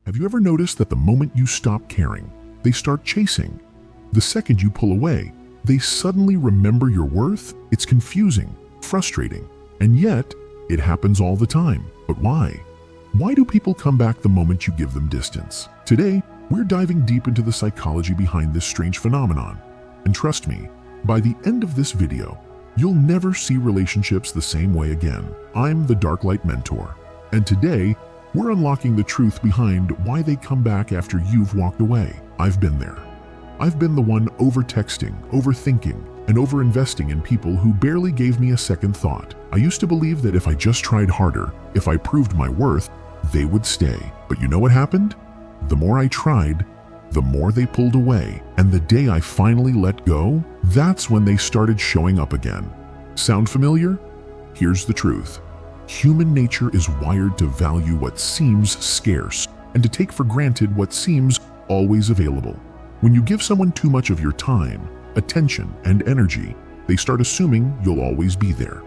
Have you ever noticed that the moment you stop caring, they start chasing? The second you pull away, they suddenly remember your worth? It's confusing, frustrating, and yet it happens all the time. But why? Why do people come back the moment you give them distance? Today, we're diving deep into the psychology behind this strange phenomenon. And trust me, by the end of this video, you'll never see relationships the same way again. I'm the Darklight mentor, and today, we're unlocking the truth behind why they come back after you've walked away. I've been there. I've been the one over-texting, overthinking, and over-investing in people who barely gave me a second thought. I used to believe that if I just tried harder, if I proved my worth, they would stay. But you know what happened? The more I tried, the more they pulled away. And the day I finally let go, that's when they started showing up again. Sound familiar? Here's the truth. Human nature is wired to value what seems scarce and to take for granted what seems always available. When you give someone too much of your time, attention, and energy, they start assuming you'll always be there.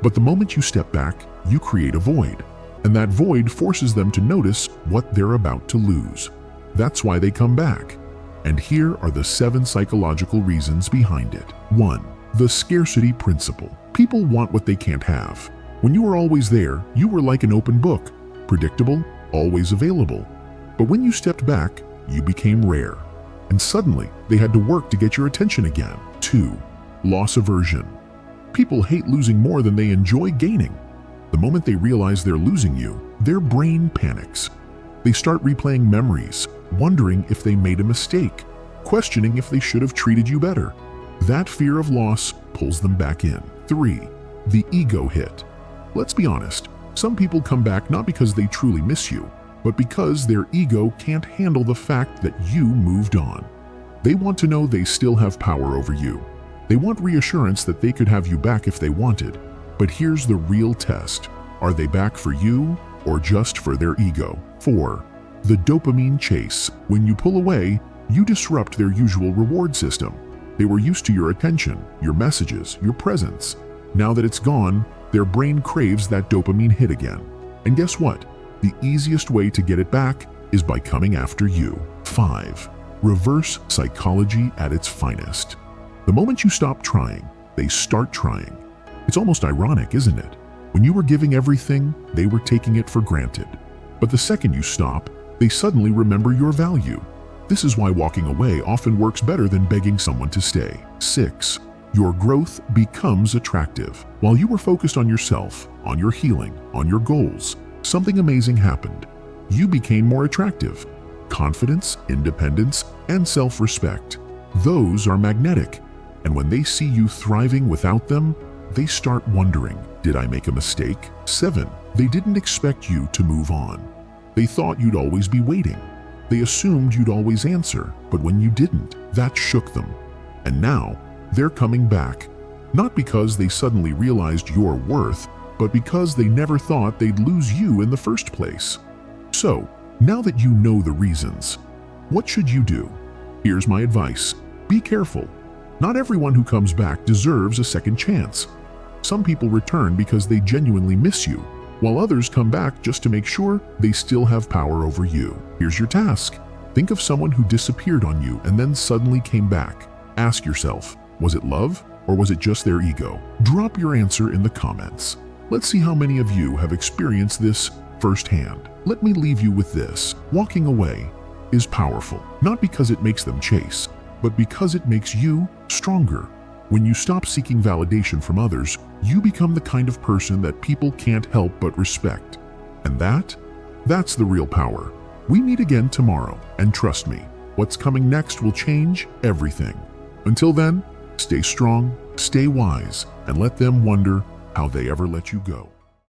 But the moment you step back, you create a void, and that void forces them to notice what they're about to lose. That's why they come back. And here are the 7 psychological reasons behind it. 1. The scarcity principle. People want what they can't have. When you were always there, you were like an open book, predictable, always available. But when you stepped back, you became rare. And suddenly, they had to work to get your attention again. 2. Loss aversion. People hate losing more than they enjoy gaining. The moment they realize they're losing you, their brain panics. They start replaying memories, wondering if they made a mistake, questioning if they should have treated you better. That fear of loss pulls them back in. 3. The ego hit. Let's be honest, some people come back not because they truly miss you, but because their ego can't handle the fact that you moved on. They want to know they still have power over you. They want reassurance that they could have you back if they wanted. But here's the real test. Are they back for you or just for their ego? 4. The dopamine chase. When you pull away, you disrupt their usual reward system. They were used to your attention, your messages, your presence. Now that it's gone, their brain craves that dopamine hit again. And guess what? The easiest way to get it back is by coming after you. 5. Reverse psychology at its finest. The moment you stop trying, they start trying. It's almost ironic, isn't it? When you were giving everything, they were taking it for granted. But the second you stop, they suddenly remember your value. This is why walking away often works better than begging someone to stay. 6. Your growth becomes attractive. While you were focused on yourself, on your healing, on your goals, something amazing happened. You became more attractive. Confidence, independence, and self-respect. Those are magnetic. And when they see you thriving without them, they start wondering, did I make a mistake? 7. They didn't expect you to move on. They thought you'd always be waiting. They assumed you'd always answer, but when you didn't, that shook them. And now, they're coming back, not because they suddenly realized your worth, but because they never thought they'd lose you in the first place. So, now that you know the reasons, what should you do? Here's my advice. Be careful. Not everyone who comes back deserves a second chance. Some people return because they genuinely miss you, while others come back just to make sure they still have power over you. Here's your task. Think of someone who disappeared on you and then suddenly came back. Ask yourself, was it love or was it just their ego? Drop your answer in the comments. Let's see how many of you have experienced this firsthand. Let me leave you with this. Walking away is powerful, not because it makes them chase, but because it makes you stronger. When you stop seeking validation from others, you become the kind of person that people can't help but respect. And that's the real power. We meet again tomorrow, and trust me, what's coming next will change everything. Until then, stay strong, stay wise, and let them wonder how they ever let you go.